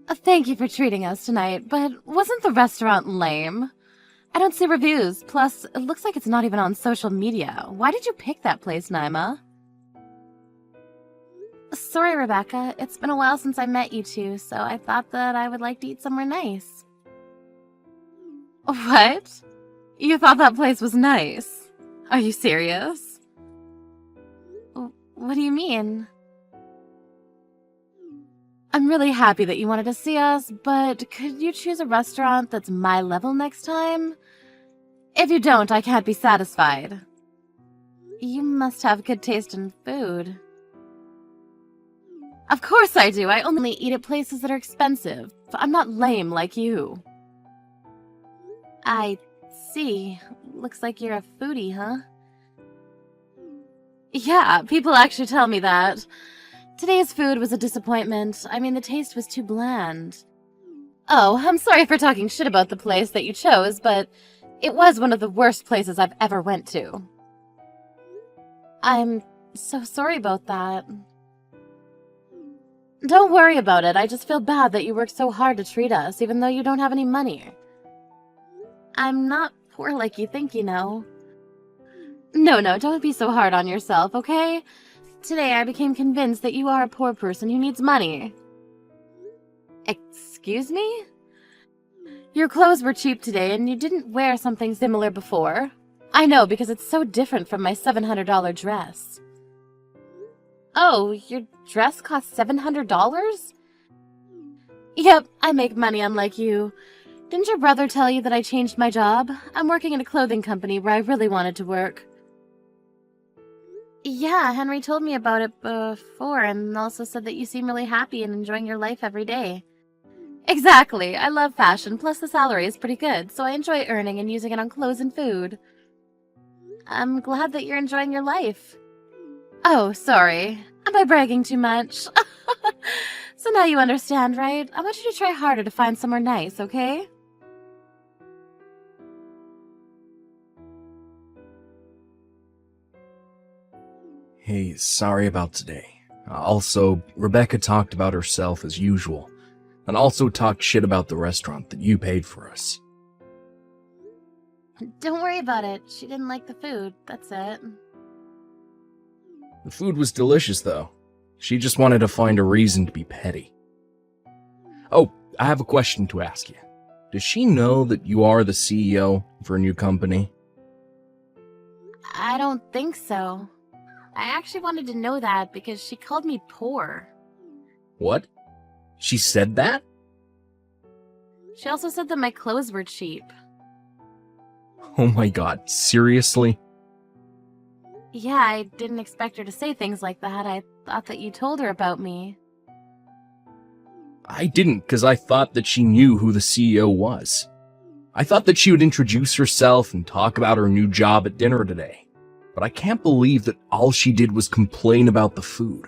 Thank you for treating us tonight, but wasn't the restaurant lame? I don't see reviews, plus it looks like it's not even on social media. Why did you pick that place, Naima? Sorry, Rebecca. It's been a while since I met you two, so I thought that I would like to eat somewhere nice. What? You thought that place was nice? Are you serious? What do you mean? I'm really happy that you wanted to see us, but could you choose a restaurant that's my level next time? If you don't, I can't be satisfied. You must have good taste in food. Of course I do. I only eat at places that are expensive. I'm not lame like you. I see. Looks like you're a foodie, huh? Yeah, people actually tell me that. Today's food was a disappointment. I mean, the taste was too bland. Oh, I'm sorry for talking shit about the place that you chose, but it was one of the worst places I've ever went to. I'm so sorry about that. Don't worry about it. I just feel bad that you worked so hard to treat us, even though you don't have any money. I'm not poor like you think, you know. No, don't be so hard on yourself, okay? Today I became convinced that you are a poor person who needs money. Excuse me? Your clothes were cheap today and you didn't wear something similar before. I know, because it's so different from my $700 dress. Oh, your dress cost $700? Yep, I make money unlike you. Didn't your brother tell you that I changed my job? I'm working in a clothing company where I really wanted to work. Yeah, Henry told me about it before and also said that you seem really happy and enjoying your life every day. Exactly. I love fashion, plus the salary is pretty good, so I enjoy earning and using it on clothes and food. I'm glad that you're enjoying your life. Oh, sorry. Am I bragging too much? So now you understand, right? I want you to try harder to find somewhere nice, okay? Hey, sorry about today. Also, Rebecca talked about herself as usual, and also talked shit about the restaurant that you paid for us. Don't worry about it. She didn't like the food. That's it. The food was delicious, though. She just wanted to find a reason to be petty. Oh, I have a question to ask you. Does she know that you are the CEO for a new company? I don't think so. I actually wanted to know that because she called me poor. What? She said that? She also said that my clothes were cheap. Oh my god, seriously? Yeah, I didn't expect her to say things like that. I thought that you told her about me. I didn't, because I thought that she knew who the CEO was. I thought that she would introduce herself and talk about her new job at dinner today. But I can't believe that all she did was complain about the food.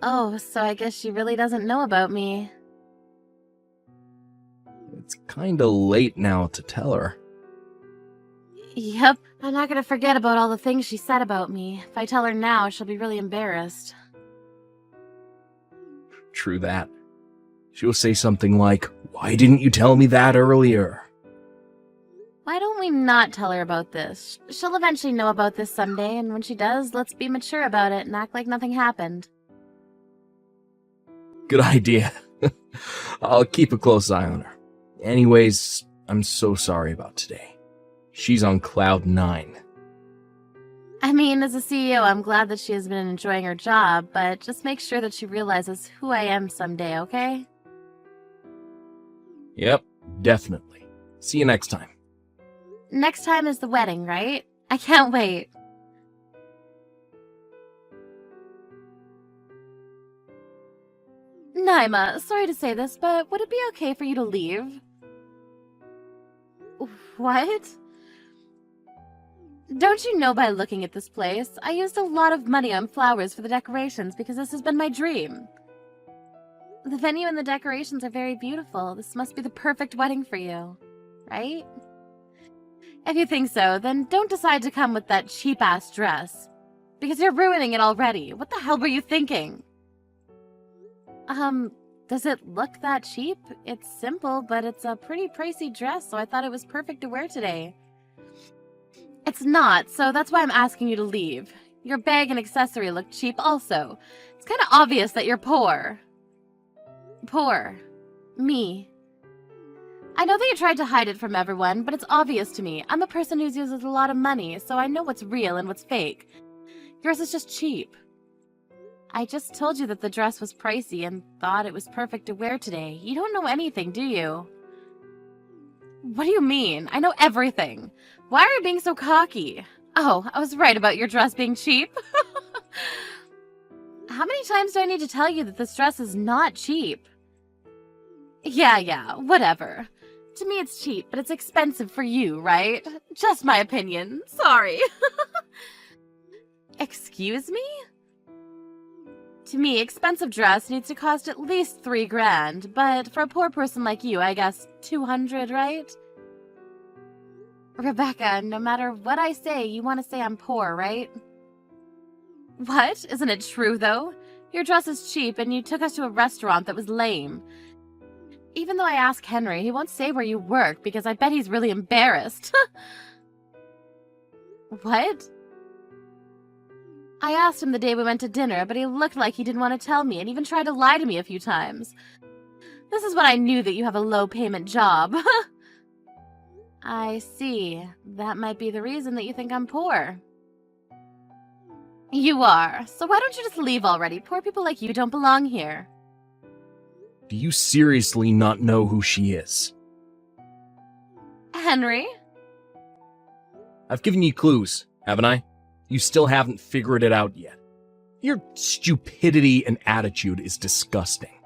Oh, so I guess she really doesn't know about me. It's kinda late now to tell her. Yep, I'm not gonna forget about all the things she said about me. If I tell her now, she'll be really embarrassed. True that. She'll say something like, "Why didn't you tell me that earlier?" Why don't we not tell her about this? She'll eventually know about this someday, and when she does, let's be mature about it and act like nothing happened. Good idea. I'll keep a close eye on her. Anyways, I'm so sorry about today. She's on cloud 9. I mean, as a CEO, I'm glad that she has been enjoying her job, but just make sure that she realizes who I am someday, okay? Yep, definitely. See you next time. Next time is the wedding, right? I can't wait. Naima, sorry to say this, but would it be okay for you to leave? What? Don't you know by looking at this place, I used a lot of money on flowers for the decorations because this has been my dream. The venue and the decorations are very beautiful. This must be the perfect wedding for you, right? If you think so, then don't decide to come with that cheap-ass dress. Because you're ruining it already. What the hell were you thinking? Does it look that cheap? It's simple, but it's a pretty pricey dress, so I thought it was perfect to wear today. It's not, so that's why I'm asking you to leave. Your bag and accessory look cheap also. It's kind of obvious that you're poor. Poor. Me. I know that you tried to hide it from everyone, but it's obvious to me. I'm a person who uses a lot of money, so I know what's real and what's fake. Yours is just cheap. I just told you that the dress was pricey and thought it was perfect to wear today. You don't know anything, do you? What do you mean? I know everything. Why are you being so cocky? Oh, I was right about your dress being cheap. How many times do I need to tell you that this dress is not cheap? Yeah, whatever. To me it's cheap, but it's expensive for you, right? Just my opinion. Sorry. Excuse me? To me, expensive dress needs to cost at least $3,000, but for a poor person like you, I guess 200, right? Rebecca, no matter what I say, you want to say I'm poor, right? What? Isn't it true, though? Your dress is cheap, and you took us to a restaurant that was lame. Even though I ask Henry, he won't say where you work, because I bet he's really embarrassed. What? I asked him the day we went to dinner, but he looked like he didn't want to tell me and even tried to lie to me a few times. This is when I knew that you have a low-payment job. I see. That might be the reason that you think I'm poor. You are. So why don't you just leave already? Poor people like you don't belong here. Do you seriously not know who she is? Henry? I've given you clues, haven't I? You still haven't figured it out yet. Your stupidity and attitude is disgusting.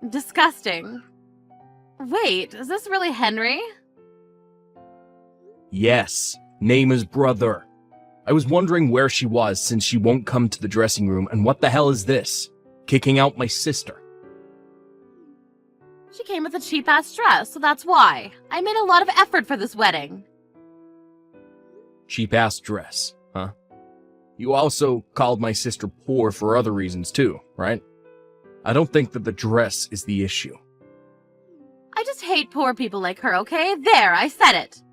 Disgusting. Wait, is this really Henry? Yes, name is Brother. I was wondering where she was since she won't come to the dressing room, and what the hell is this? Kicking out my sister. She came with a cheap-ass dress, so that's why. I made a lot of effort for this wedding. Cheap-ass dress, huh? You also called my sister poor for other reasons too, right? I don't think that the dress is the issue. I just hate poor people like her, okay? There, I said it.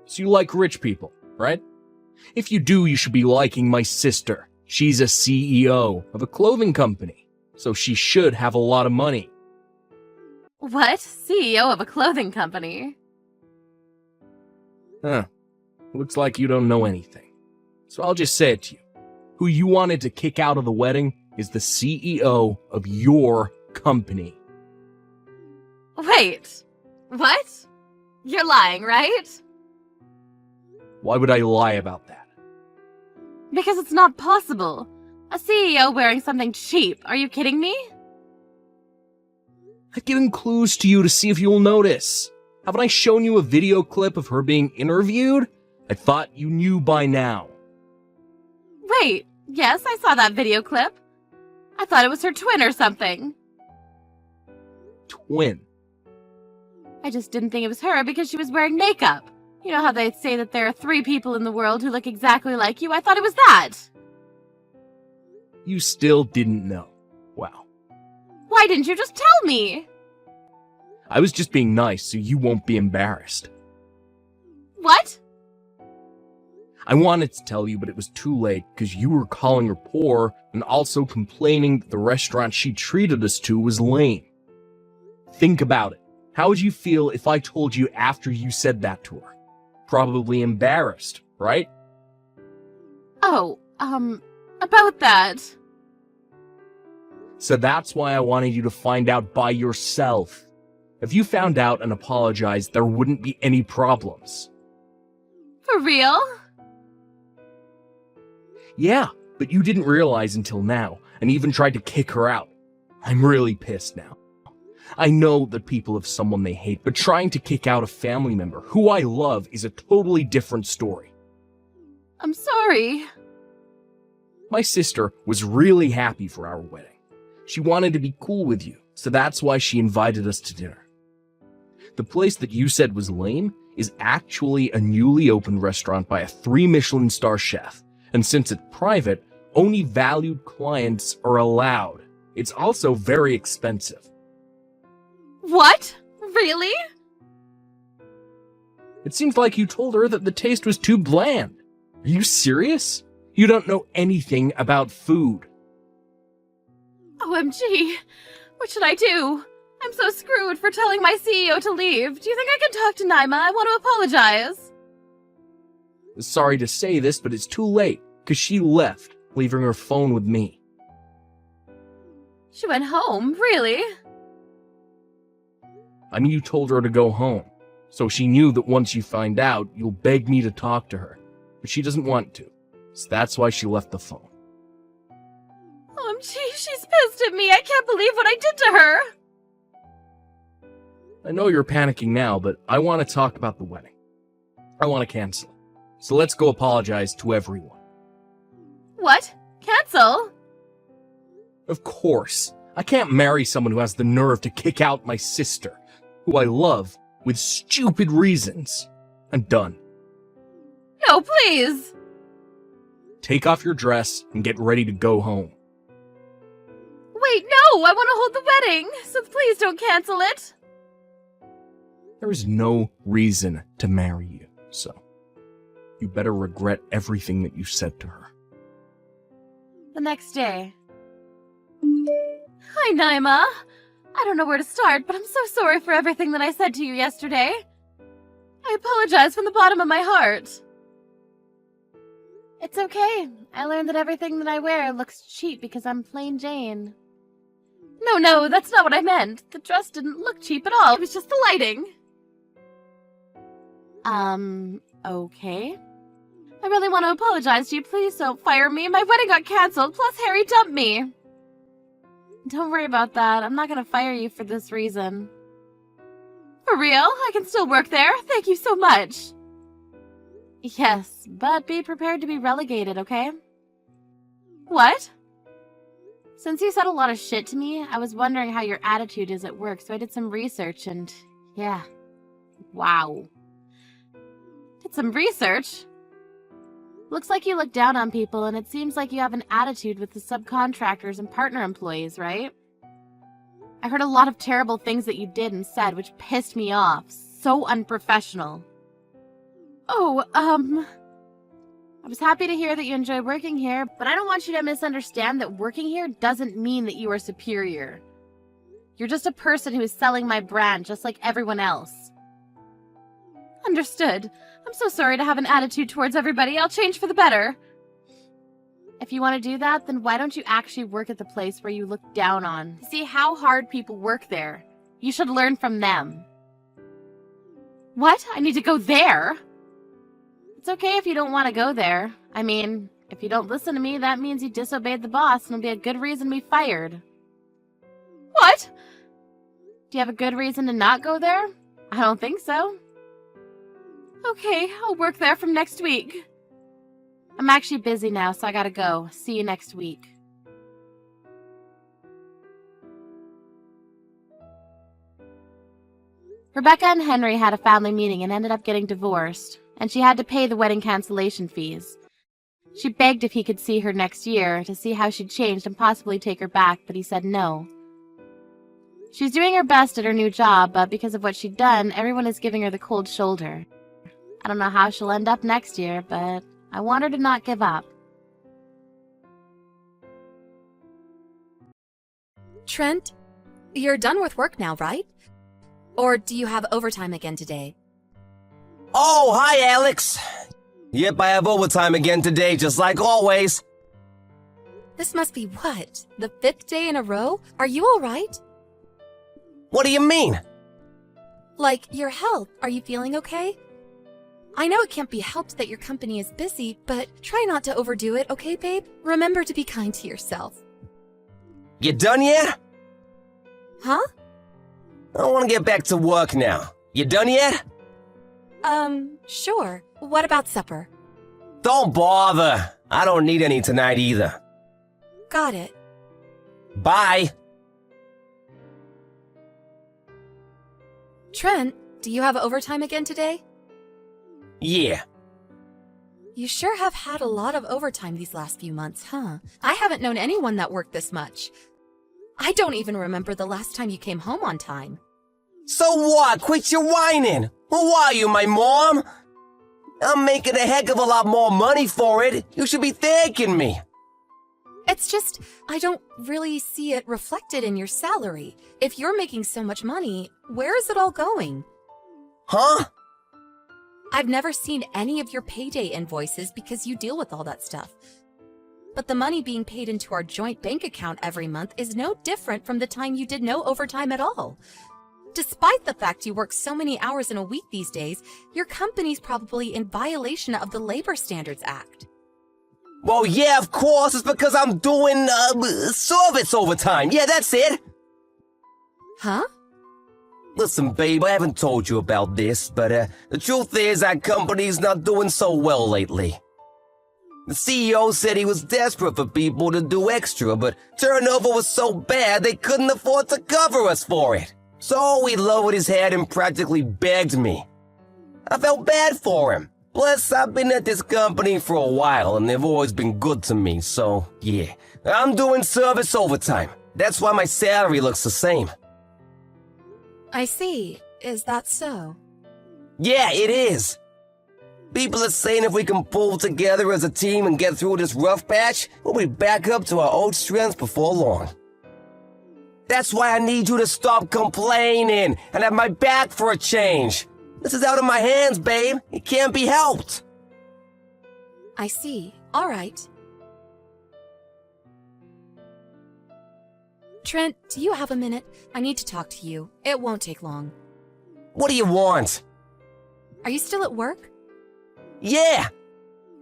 So you like rich people, right? If you do, you should be liking my sister. She's a CEO of a clothing company, so she should have a lot of money. What? CEO of a clothing company? Huh. Looks like you don't know anything. So I'll just say it to you. Who you wanted to kick out of the wedding is the CEO of your company. Wait. What? You're lying, right? Why would I lie about that? Because it's not possible. A CEO wearing something cheap. Are you kidding me? I've given clues to you to see if you'll notice. Haven't I shown you a video clip of her being interviewed? I thought you knew by now. Wait, yes, I saw that video clip. I thought it was her twin or something. Twin? I just didn't think it was her because she was wearing makeup. You know how they say that there are 3 people in the world who look exactly like you? I thought it was that. You still didn't know. Wow. Why didn't you just tell me? I was just being nice so you won't be embarrassed. What? I wanted to tell you, but it was too late because you were calling her poor and also complaining that the restaurant she treated us to was lame. Think about it. How would you feel if I told you after you said that to her? Probably embarrassed, right? Oh, about that. So that's why I wanted you to find out by yourself. If you found out and apologized, there wouldn't be any problems. For real? Yeah, but you didn't realize until now, and even tried to kick her out. I'm really pissed now. I know that people have someone they hate, but trying to kick out a family member who I love is a totally different story. I'm sorry. My sister was really happy for our wedding. She wanted to be cool with you, so that's why she invited us to dinner. The place that you said was lame is actually a newly opened restaurant by a 3 Michelin star chef, and since it's private, only valued clients are allowed. It's also very expensive. What? Really? It seems like you told her that the taste was too bland. Are you serious? You don't know anything about food. OMG. What should I do? I'm so screwed for telling my CEO to leave. Do you think I can talk to Naima? I want to apologize. Sorry to say this, but it's too late, because she left, leaving her phone with me. She went home? Really? I mean, you told her to go home, so she knew that once you find out, you'll beg me to talk to her. But she doesn't want to, so that's why she left the phone. OMG, she's pissed at me. I can't believe what I did to her. I know you're panicking now, but I want to talk about the wedding. I want to cancel it. So let's go apologize to everyone. What? Cancel? Of course. I can't marry someone who has the nerve to kick out my sister, who I love, with stupid reasons. I'm done. No, please. Take off your dress and get ready to go home. Wait, no! I want to hold the wedding, so please don't cancel it. There is no reason to marry you, so you better regret everything that you said to her. The next day. Hi, Naima. I don't know where to start, but I'm so sorry for everything that I said to you yesterday. I apologize from the bottom of my heart. It's okay. I learned that everything that I wear looks cheap because I'm plain Jane. No, that's not what I meant. The dress didn't look cheap at all. It was just the lighting. Okay. I really want to apologize to you. Please don't fire me. My wedding got canceled, plus Harry dumped me. Don't worry about that. I'm not gonna fire you for this reason. For real? I can still work there. Thank you so much. Yes, but be prepared to be relegated, okay? What? Since you said a lot of shit to me, I was wondering how your attitude is at work, so I did some research and... yeah. Wow. Did some research? Looks like you look down on people, and it seems like you have an attitude with the subcontractors and partner employees, right? I heard a lot of terrible things that you did and said, which pissed me off. So unprofessional. Oh, I was happy to hear that you enjoy working here, but I don't want you to misunderstand that working here doesn't mean that you are superior. You're just a person who is selling my brand, just like everyone else. Understood. I'm so sorry to have an attitude towards everybody. I'll change for the better. If you want to do that, then why don't you actually work at the place where you look down on? See how hard people work there. You should learn from them. What? I need to go there? It's okay if you don't want to go there. I mean, if you don't listen to me, that means you disobeyed the boss and it'll be a good reason to be fired. What? Do you have a good reason to not go there? I don't think so. Okay, I'll work there from next week. I'm actually busy now, so I gotta go. See you next week. Rebecca and Henry had a family meeting and ended up getting divorced, and she had to pay the wedding cancellation fees. She begged if he could see her next year to see how she'd changed and possibly take her back, but he said no. She's doing her best at her new job, but because of what she'd done, everyone is giving her the cold shoulder. I don't know how she'll end up next year, but I want her to not give up. Trent, you're done with work now, right? Or do you have overtime again today? Oh, hi, Alex. Yep, I have overtime again today, just like always. This must be what? The 5th day in a row? Are you alright? What do you mean? Like, your health. Are you feeling okay? I know it can't be helped that your company is busy, but try not to overdo it, okay, babe? Remember to be kind to yourself. You done yet? Huh? I want to get back to work now. You done yet? Sure. What about supper? Don't bother. I don't need any tonight either. Got it. Bye. Trent, do you have overtime again today? Yeah. You sure have had a lot of overtime these last few months, huh? I haven't known anyone that worked this much. I don't even remember the last time you came home on time. So what? Quit your whining. Who are you, my mom? I'm making a heck of a lot more money for it. You should be thanking me. It's just, I don't really see it reflected in your salary. If you're making so much money, where is it all going? Huh? I've never seen any of your payday invoices because you deal with all that stuff. But the money being paid into our joint bank account every month is no different from the time you did no overtime at all. Despite the fact you work so many hours in a week these days, your company's probably in violation of the Labor Standards Act. Well, yeah, of course. It's because I'm doing, service overtime. Yeah, that's it. Huh? Listen, babe, I haven't told you about this, but the truth is our company's not doing so well lately. The CEO said he was desperate for people to do extra, but turnover was so bad they couldn't afford to cover us for it. So he lowered his head and practically begged me. I felt bad for him. Plus, I've been at this company for a while and they've always been good to me, so yeah. I'm doing service overtime. That's why my salary looks the same. I see. Is that so? Yeah, it is. People are saying if we can pull together as a team and get through this rough patch, we'll be back up to our old strength before long. That's why I need you to stop complaining and have my back for a change. This is out of my hands, babe. It can't be helped. I see. All right. Trent, do you have a minute? I need to talk to you. It won't take long. What do you want? Are you still at work? Yeah.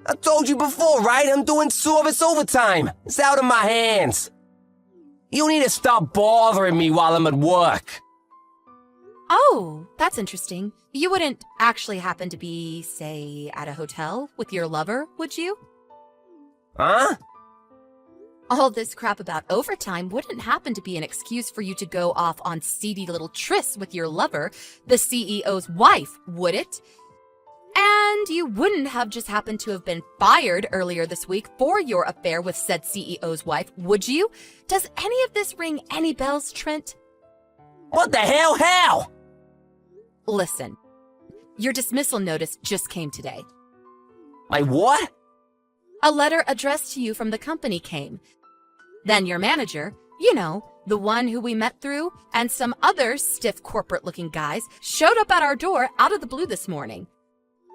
I told you before, right? I'm doing service overtime. It's out of my hands. You need to stop bothering me while I'm at work. Oh, that's interesting. You wouldn't actually happen to be, say, at a hotel with your lover, would you? Huh? All this crap about overtime wouldn't happen to be an excuse for you to go off on seedy little trysts with your lover, the CEO's wife, would it? And you wouldn't have just happened to have been fired earlier this week for your affair with said CEO's wife, would you? Does any of this ring any bells, Trent? What the hell? How? Listen, your dismissal notice just came today. My what? A letter addressed to you from the company came. Then your manager, you know, the one who we met through, and some other stiff corporate-looking guys showed up at our door out of the blue this morning.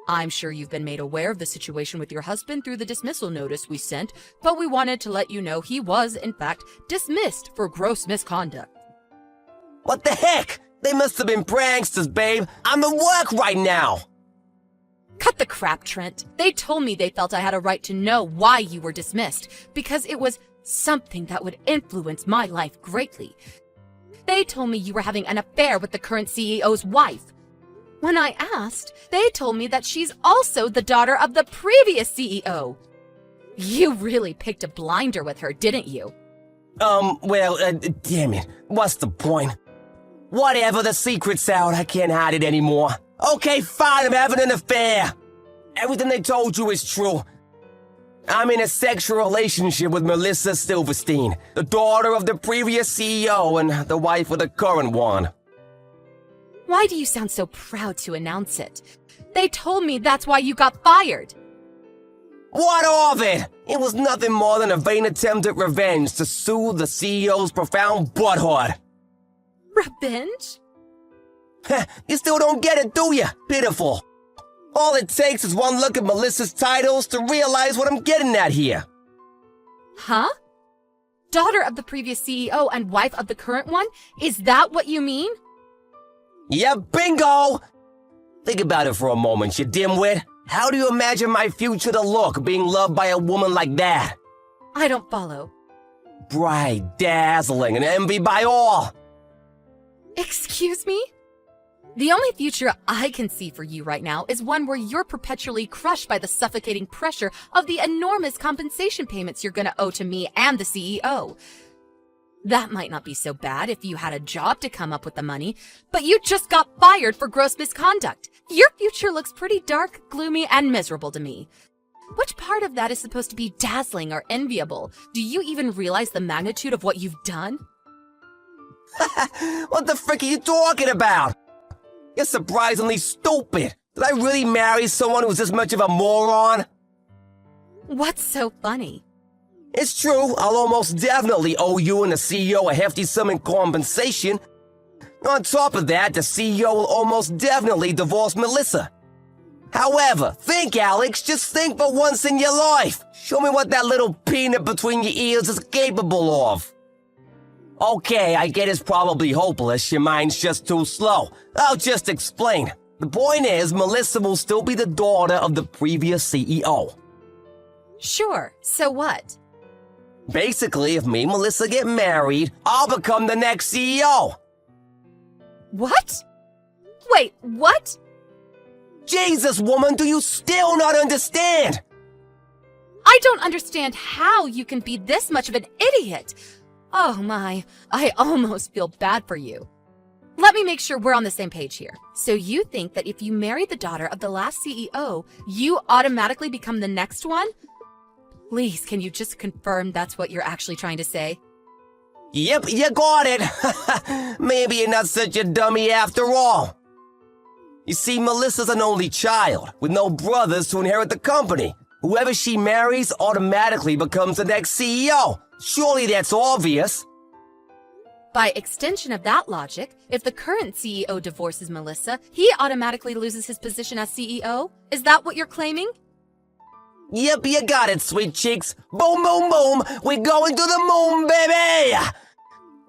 I'm sure you've been made aware of the situation with your husband through the dismissal notice we sent, but we wanted to let you know he was, in fact, dismissed for gross misconduct. What the heck? They must have been pranksters, babe. I'm at work right now. Cut the crap, Trent. They told me they felt I had a right to know why you were dismissed, because it was something that would influence my life greatly. They told me you were having an affair with the current CEO's wife. When I asked, they told me that she's also the daughter of the previous CEO. You really picked a blinder with her, didn't you? Damn it. What's the point? Whatever, the secret's out. I can't hide it anymore. Okay, fine, I'm having an affair. Everything they told you is true. I'm in a sexual relationship with Melissa Silverstein, the daughter of the previous CEO and the wife of the current one. Why do you sound so proud to announce it? They told me that's why you got fired. What of it? It was nothing more than a vain attempt at revenge to soothe the CEO's profound butthurt. Revenge? You still don't get it, do you? Pitiful. All it takes is one look at Melissa's titles to realize what I'm getting at here. Huh? Daughter of the previous CEO and wife of the current one? Is that what you mean? Yeah, bingo! Think about it for a moment, you dimwit. How do you imagine my future to look being loved by a woman like that? I don't follow. Bright, dazzling, and envied by all. Excuse me? The only future I can see for you right now is one where you're perpetually crushed by the suffocating pressure of the enormous compensation payments you're gonna owe to me and the CEO. That might not be so bad if you had a job to come up with the money, but you just got fired for gross misconduct. Your future looks pretty dark, gloomy, and miserable to me. Which part of that is supposed to be dazzling or enviable? Do you even realize the magnitude of what you've done? What the frick are you talking about? You're surprisingly stupid. Did I really marry someone who's this much of a moron? What's so funny? It's true, I'll almost definitely owe you and the CEO a hefty sum in compensation. On top of that, the CEO will almost definitely divorce Melissa. However, think, Alex, just think for once in your life. Show me what that little peanut between your ears is capable of. Okay, I get it's probably hopeless, your mind's just too slow. I'll just explain. The point is, Melissa will still be the daughter of the previous CEO. Sure, so what? Basically, if me and Melissa get married, I'll become the next CEO. What? Wait, what? Jesus, woman, do you still not understand? I don't understand how you can be this much of an idiot. Oh my, I almost feel bad for you. Let me make sure we're on the same page here. So you think that if you marry the daughter of the last CEO, you automatically become the next one? Please, can you just confirm that's what you're actually trying to say? Yep, you got it. Maybe you're not such a dummy after all. You see, Melissa's an only child, with no brothers to inherit the company. Whoever she marries automatically becomes the next CEO. Surely that's obvious. By extension of that logic, if the current CEO divorces Melissa, he automatically loses his position as CEO? Is that what you're claiming? Yep, you got it, sweet cheeks. Boom, boom, boom. We're going to the moon, baby!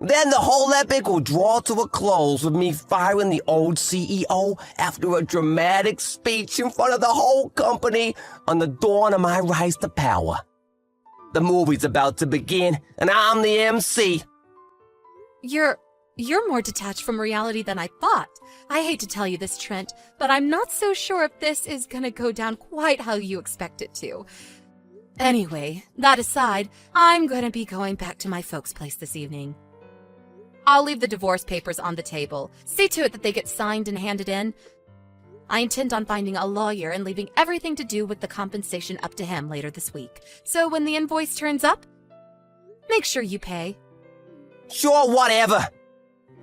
Then the whole epic will draw to a close with me firing the old CEO after a dramatic speech in front of the whole company on the dawn of my rise to power. The movie's about to begin, and I'm the MC. You're more detached from reality than I thought. I hate to tell you this, Trent, but I'm not so sure if this is gonna go down quite how you expect it to. Anyway, that aside, I'm gonna be going back to my folks' place this evening. I'll leave the divorce papers on the table. See to it that they get signed and handed in. I intend on finding a lawyer and leaving everything to do with the compensation up to him later this week. So when the invoice turns up, make sure you pay. Sure, whatever.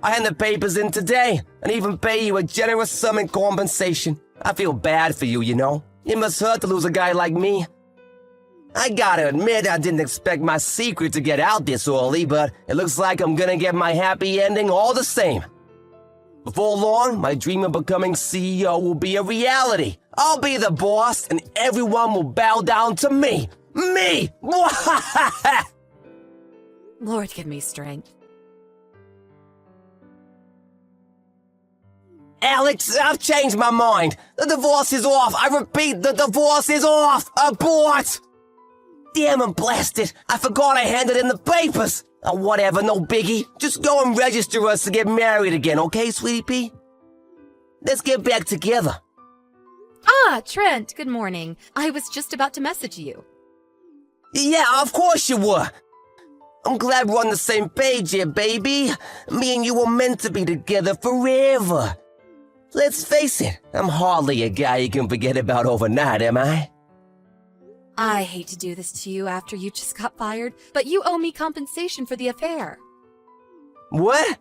I hand the papers in today and even pay you a generous sum in compensation. I feel bad for you, you know. It must hurt to lose a guy like me. I gotta admit, I didn't expect my secret to get out this early, but it looks like I'm gonna get my happy ending all the same. Before long, my dream of becoming CEO will be a reality. I'll be the boss, and everyone will bow down to me. Me! Lord, give me strength. Alex, I've changed my mind. The divorce is off. I repeat, the divorce is off. Abort! Damn and blast it. I forgot I handed in the papers. Oh, whatever, no biggie. Just go and register us to get married again, okay, sweetie pea? Let's get back together. Ah, Trent, good morning. I was just about to message you. Yeah, of course you were. I'm glad we're on the same page here, baby. Me and you were meant to be together forever. Let's face it, I'm hardly a guy you can forget about overnight, am I? I hate to do this to you after you just got fired, but you owe me compensation for the affair. What?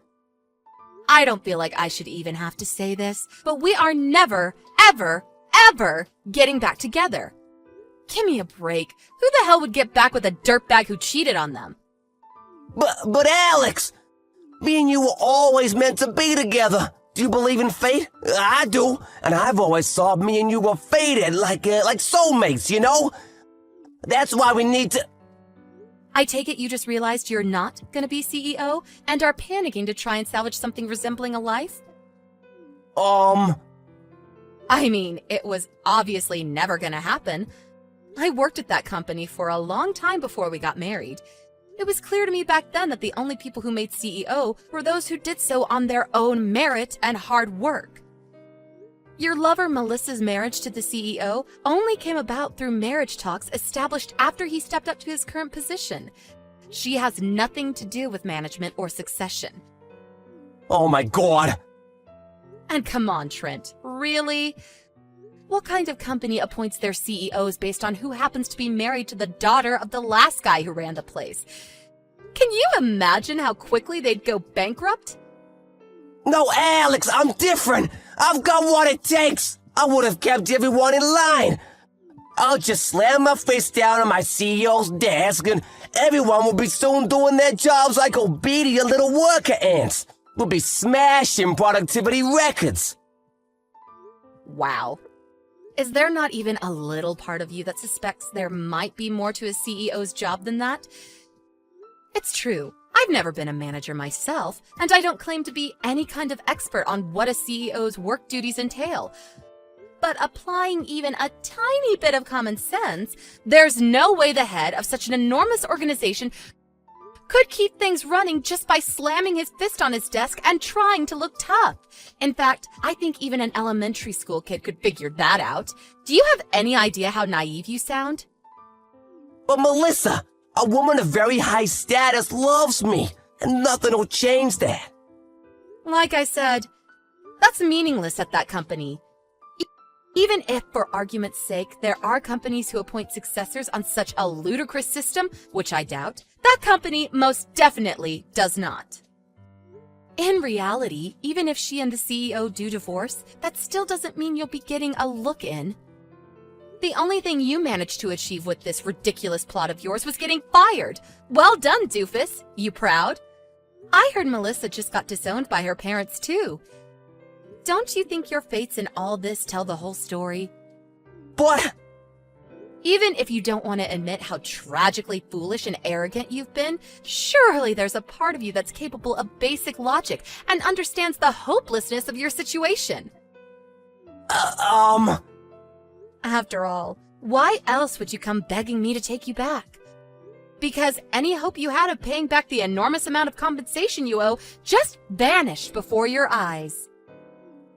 I don't feel like I should even have to say this, but we are never, ever, ever getting back together. Give me a break. Who the hell would get back with a dirtbag who cheated on them? But Alex, me and you were always meant to be together. Do you believe in fate? I do, and I've always thought me and you were fated, like soulmates, you know? That's why we need to... I take it you just realized you're not gonna be CEO and are panicking to try and salvage something resembling a life? I mean, it was obviously never gonna happen. I worked at that company for a long time before we got married. It was clear to me back then that the only people who made CEO were those who did so on their own merit and hard work. Your lover Melissa's marriage to the CEO only came about through marriage talks established after he stepped up to his current position. She has nothing to do with management or succession. Oh my God! And come on, Trent, really? What kind of company appoints their CEOs based on who happens to be married to the daughter of the last guy who ran the place? Can you imagine how quickly they'd go bankrupt? No, Alex, I'm different. I've got what it takes. I would have kept everyone in line. I'll just slam my fist down on my CEO's desk and everyone will be soon doing their jobs like obedient little worker ants. We'll be smashing productivity records. Wow. Is there not even a little part of you that suspects there might be more to a CEO's job than that? It's true. I've never been a manager myself, and I don't claim to be any kind of expert on what a CEO's work duties entail. But applying even a tiny bit of common sense, there's no way the head of such an enormous organization could keep things running just by slamming his fist on his desk and trying to look tough. In fact, I think even an elementary school kid could figure that out. Do you have any idea how naive you sound? But Melissa, a woman of very high status loves me, and nothing will change that. Like I said, that's meaningless at that company. Even if, for argument's sake, there are companies who appoint successors on such a ludicrous system, which I doubt, that company most definitely does not. In reality, even if she and the CEO do divorce, that still doesn't mean you'll be getting a look in. The only thing you managed to achieve with this ridiculous plot of yours was getting fired. Well done, doofus. You proud? I heard Melissa just got disowned by her parents, too. Don't you think your fates in all this tell the whole story? But Even if you don't want to admit how tragically foolish and arrogant you've been, surely there's a part of you that's capable of basic logic and understands the hopelessness of your situation. After all, why else would you come begging me to take you back? Because any hope you had of paying back the enormous amount of compensation you owe just vanished before your eyes.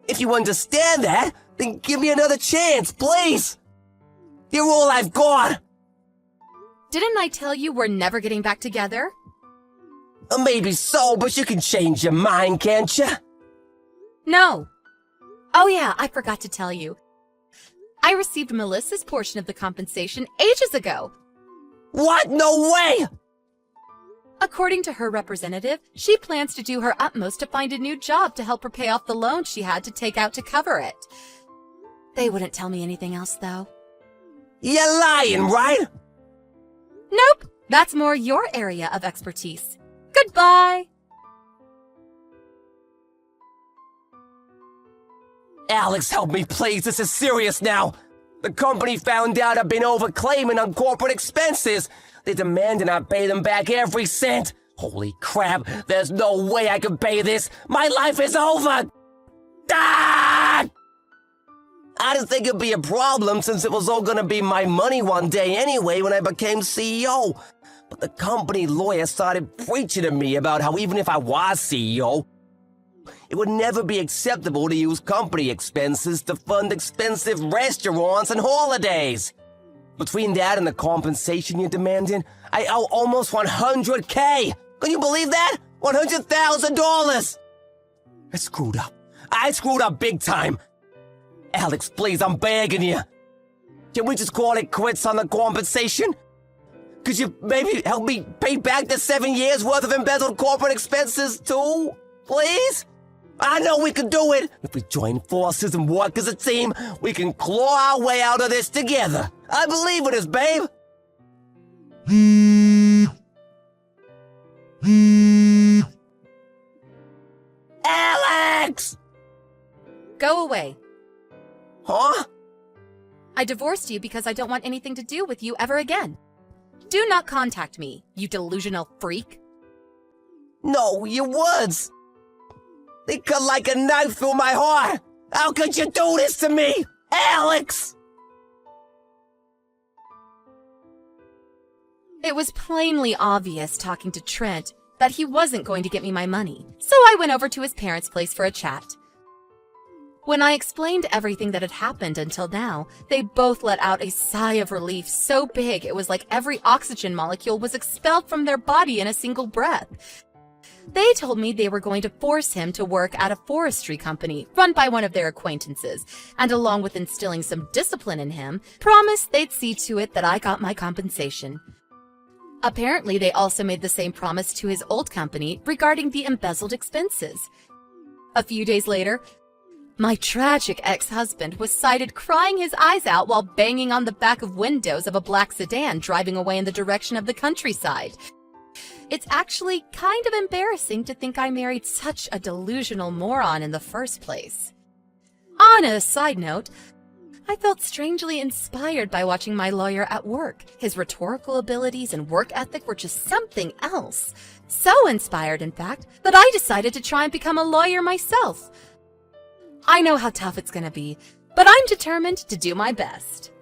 if you understand that, then give me another chance, please. You're all I've got. Didn't I tell you we're never getting back together? Maybe so, but you can change your mind, can't you? No. Oh yeah, I forgot to tell you. I received Melissa's portion of the compensation ages ago. What? No way! According to her representative, she plans to do her utmost to find a new job to help her pay off the loan she had to take out to cover it. They wouldn't tell me anything else, though. You're lying, right? Nope, that's more your area of expertise. Goodbye! Alex, help me, please. This is serious now. The company found out I've been overclaiming on corporate expenses. They demanded I pay them back every cent. Holy crap, there's no way I can pay this. My life is over. Ah! I didn't think it'd be a problem since it was all gonna be my money one day anyway when I became CEO. But the company lawyer started preaching to me about how even if I was CEO, it would never be acceptable to use company expenses to fund expensive restaurants and holidays. Between that and the compensation you're demanding, I owe almost $100K. Can you believe that? $100,000. I screwed up big time. Alex, please, I'm begging you. Can we just call it quits on the compensation? Could you maybe help me pay back the 7 years worth of embezzled corporate expenses too? Please? I know we can do it. If we join forces and work as a team, we can claw our way out of this together. I believe in us, babe. Alex! Go away. Huh? I divorced you because I don't want anything to do with you ever again. Do not contact me, you delusional freak. No, your words. They cut like a knife through my heart. How could you do this to me, Alex? It was plainly obvious talking to Trent that he wasn't going to get me my money, so I went over to his parents' place for a chat. When I explained everything that had happened until now, they both let out a sigh of relief so big it was like every oxygen molecule was expelled from their body in a single breath. They told me they were going to force him to work at a forestry company run by one of their acquaintances, and along with instilling some discipline in him, promised they'd see to it that I got my compensation. Apparently, they also made the same promise to his old company regarding the embezzled expenses. A few days later, my tragic ex-husband was sighted crying his eyes out while banging on the back of windows of a black sedan driving away in the direction of the countryside. It's actually kind of embarrassing to think I married such a delusional moron in the first place. On a side note, I felt strangely inspired by watching my lawyer at work. His rhetorical abilities and work ethic were just something else. So inspired, in fact, that I decided to try and become a lawyer myself. I know how tough it's gonna be, but I'm determined to do my best.